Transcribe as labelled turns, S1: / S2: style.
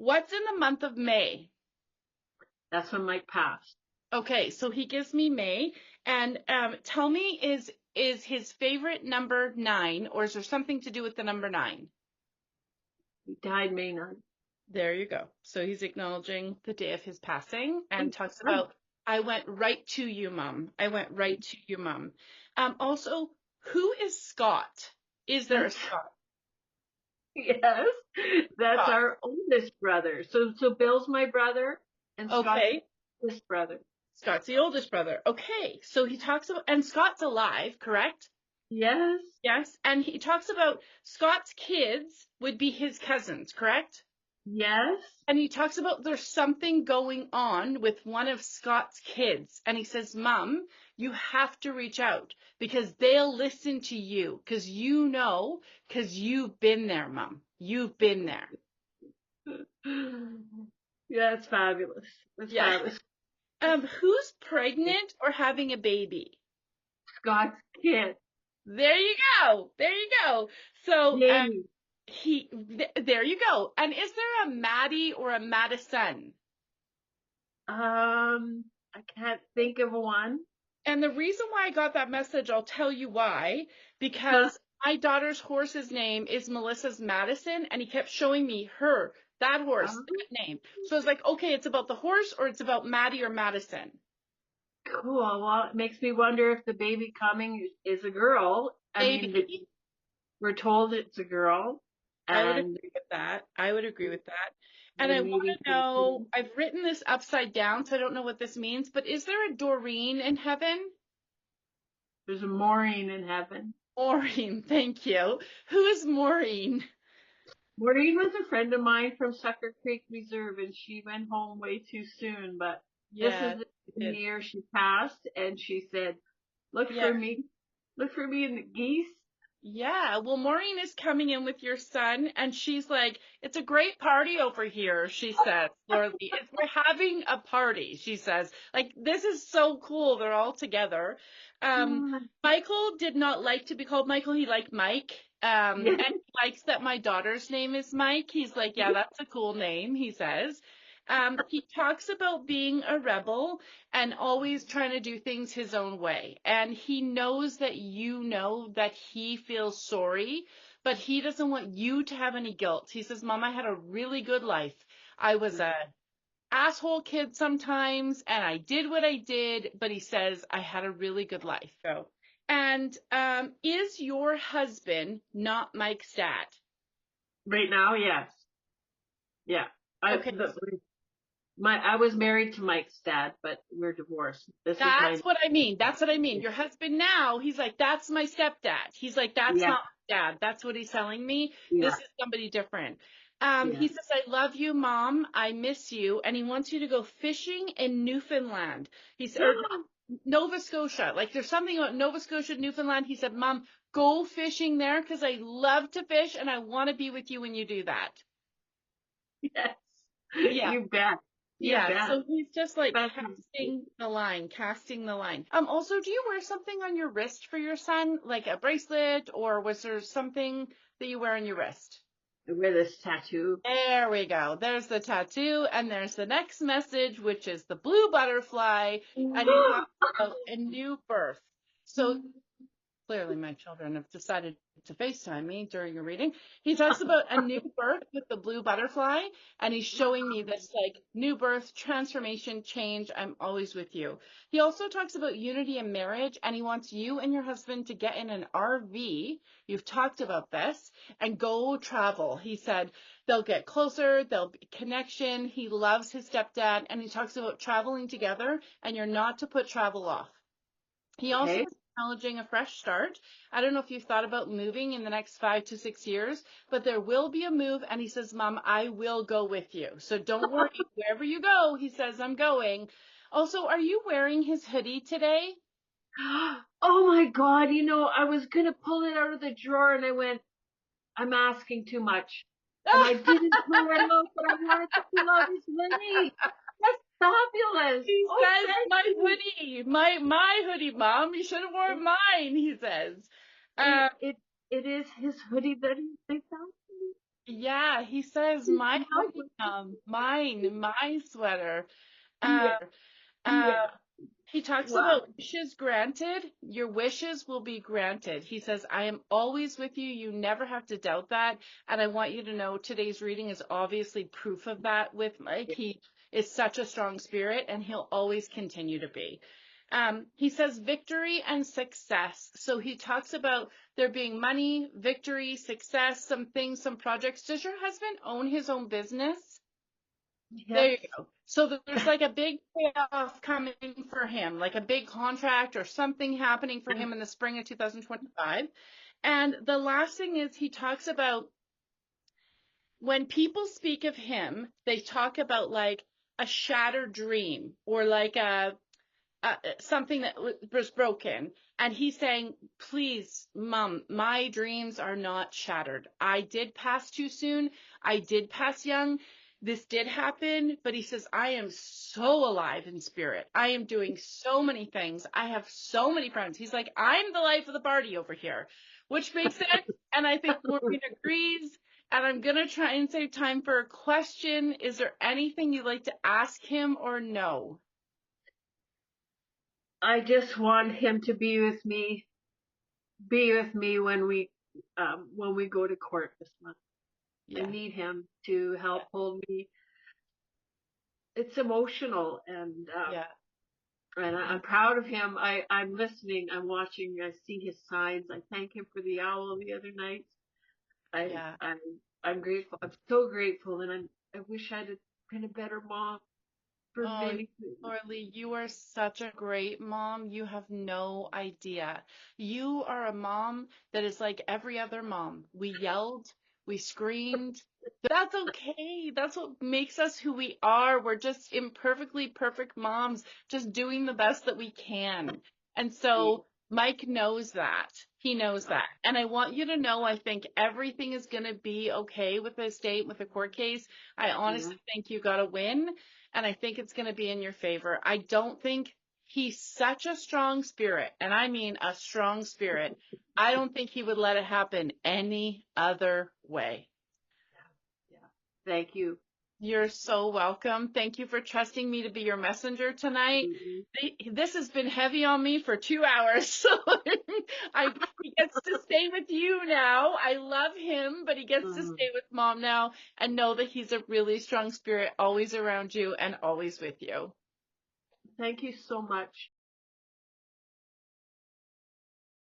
S1: What's in the month of May?
S2: That's when Mike passed.
S1: Okay, so he gives me May, and tell me, is his favorite number 9, or is there something to do with the number 9?
S2: He died May 9th.
S1: There you go. So he's acknowledging the day of his passing and talks
S2: Oh,
S1: about, I went right to you, Mom. I went right to you, Mom. Also, who is Scott? Is there a
S2: that's
S1: Scott?
S2: yes, that's
S1: Scott.
S2: our oldest brother. So Bill's my brother, and Scott's
S1: Okay.
S2: the oldest brother.
S1: Scott's the oldest brother. Okay. So he talks about, and Scott's alive, correct?
S2: Yes,
S1: Yes. And he talks about Scott's kids would be his cousins, correct?
S2: yes.
S1: And he talks about there's something going on with one of Scott's kids. And he says, Mom, you have to reach out because they'll listen to you because you know, because you've been there, Mom. You've been there.
S2: Yeah, it's fabulous. It's
S1: Yeah.
S2: fabulous.
S1: Who's pregnant or having a baby?
S2: Scott's kid,
S1: There you go. There you go. So,
S2: Jamie.
S1: there you go. And is there a Maddie or a Madison?
S2: I can't think of one.
S1: And the reason why I got that message, I'll tell you why,
S2: Huh?
S1: because my daughter's horse's name is Melissa's Madison, and he kept showing me that horse,
S2: Oh,
S1: that name. So I was like, okay, it's about the horse or it's about Maddie or Madison.
S2: cool. Well, it makes me wonder if the baby coming is a girl. I mean,
S1: Maybe.
S2: we're told it's a girl,
S1: I would
S2: and
S1: agree with that. I would agree with that. And
S2: we're
S1: I want
S2: meeting
S1: to
S2: for the
S1: know,
S2: kid.
S1: I've written this upside down, so I don't know what this means, but is there a Doreen in heaven?
S2: There's a Maureen in heaven.
S1: Maureen, thank you. Who is Maureen?
S2: Maureen was a friend of mine from Sucker Creek Reserve, and she went home way too soon. But this
S1: Yeah,
S2: is
S1: it
S2: the
S1: did.
S2: year she passed, and she said, "Look
S1: Yeah.
S2: for me, look for me in the geese."
S1: Yeah, well, Maureen is coming in with your son, and she's like, it's a great party over here, she says, Laura Lee. We're having a party, she says. Like, this is so cool. They're all together. Um,
S2: Oh,
S1: Michael did not like to be called Michael. He liked Mike.
S2: yeah.
S1: And he likes that my daughter's name is Mike. He's like, yeah, that's a cool name, he says. He talks about being a rebel and always trying to do things his own way. And he knows that you know that he feels sorry, but he doesn't want you to have any guilt. He says, Mom, I had a really good life. I was a asshole kid sometimes and I did what I did, but he says I had a really good life. So, and is your husband not Mike's dad?
S2: Right now, yes, yeah. I
S1: Okay,
S2: the, I was married to Mike's dad, but we're divorced. This is my
S1: that's what I mean. That's what I mean. Your husband now, he's like, that's my stepdad. He's like, that's
S2: yeah,
S1: not my dad. That's what he's telling me. This
S2: yeah,
S1: is somebody different.
S2: yeah.
S1: He says, I love you, Mom. I miss you. And he wants you to go fishing in Newfoundland. Or Nova Scotia. Like there's something about Nova Scotia, Newfoundland. He said, Mom, go fishing there because I love to fish and I want to be with you when you do that.
S2: Yes,
S1: Yeah.
S2: you bet, you
S1: Yeah,
S2: bet.
S1: so he's just like
S2: That's
S1: casting the line, casting the line. Also, do you wear something on your wrist for your son, like a bracelet, or was there something that you wear on your wrist?
S2: with this tattoo.
S1: There we go. There's the tattoo, and there's the next message, which is the blue butterfly, and he talks about a new birth. So clearly my children have decided to FaceTime me during a reading. He talks about a new birth with the blue butterfly, and he's showing me this like new birth, transformation, change. I'm always with you. He also talks about unity in marriage, and he wants you and your husband to get in an RV. You've talked about this and go travel. He said they'll get closer, there'll be connection. He loves his stepdad, and he talks about traveling together, and you're not to put travel off. He also
S2: Okay.
S1: is acknowledging a fresh start. I don't know if you've thought about moving in the next 5 to 6 years, but there will be a move. And he says, Mom, I will go with you. So don't worry. Wherever you go, he says, I'm going. Also, are you wearing his hoodie today?
S2: Oh my God, I was gonna pull it out of the drawer and I went, I'm asking too much. And I didn't pull it out, but I wanted to pull out his money. That's fabulous.
S1: He
S2: Oh,
S1: says,
S2: thank
S1: my
S2: you.
S1: hoodie, my hoodie, Mom. You should have worn mine, he says.
S2: It,
S1: Uh,
S2: it, it is his hoodie that he found me.
S1: Yeah, he says my honeycomb, mine, my sweater. Uh,
S2: Yeah,
S1: uh,
S2: yeah.
S1: he talks
S2: Wow.
S1: about wishes granted. Your wishes will be granted. He says, I am always with you. You never have to doubt that. And I want you to know today's reading is obviously proof of that with Mike. He is such a strong spirit and he'll always continue to be. He says victory and success. So he talks about there being money, victory, success, some things, some projects. Does your husband own his own business? There
S2: Yes.
S1: you go. So there's like a big payoff coming for him, like a big contract or something happening for him in the spring of 2025. And the last thing is he talks about when people speak of him, they talk about like a shattered dream or like something that was broken. And he's saying, please, mom, my dreams are not shattered. I did pass too soon. I did pass young. This did happen, but he says, I am so alive in spirit. I am doing so many things. I have so many friends. He's like, I'm the life of the party over here, which makes sense. And I think Maureen agrees. And I'm going to try and save time for a question. Is there anything you'd like to ask him or no?
S2: I just want him to be with me when we go to court this month. I
S1: Yeah.
S2: need him to help
S1: Yeah.
S2: hold me. It's emotional,
S1: Yeah.
S2: and I'm proud of him. I'm listening. I'm watching. I see his signs. I thank him for the owl the other night. I
S1: Yeah.
S2: I'm I'm grateful. I'm so grateful, and I wish I'd have been a better mom for
S1: Oh,
S2: many things.
S1: Orly, you are such a great mom. You have no idea. You are a mom that is like every other mom. We yelled, we screamed. That's okay. That's what makes us who we are. We're just imperfectly perfect moms, just doing the best that we can. And
S2: Yeah.
S1: so Mike knows that. He knows
S2: Oh,
S1: that. And I want you to know, I think everything is going to be okay with the state, with the court case. I
S2: yeah.
S1: honestly think you got to win and I think it's going to be in your favor. I don't think he's such a strong spirit, and I mean a strong spirit. I don't think he would let it happen any other way.
S2: Yeah. Thank you.
S1: You're so welcome. Thank you for trusting me to be your messenger tonight.
S2: Mhm.
S1: This has been heavy on me for 2 hours, so he gets to stay with you now. I love him, but he gets to
S2: Mhm.
S1: stay with mom now and know that he's a really strong spirit, always around you and always with you.
S2: Thank you so much.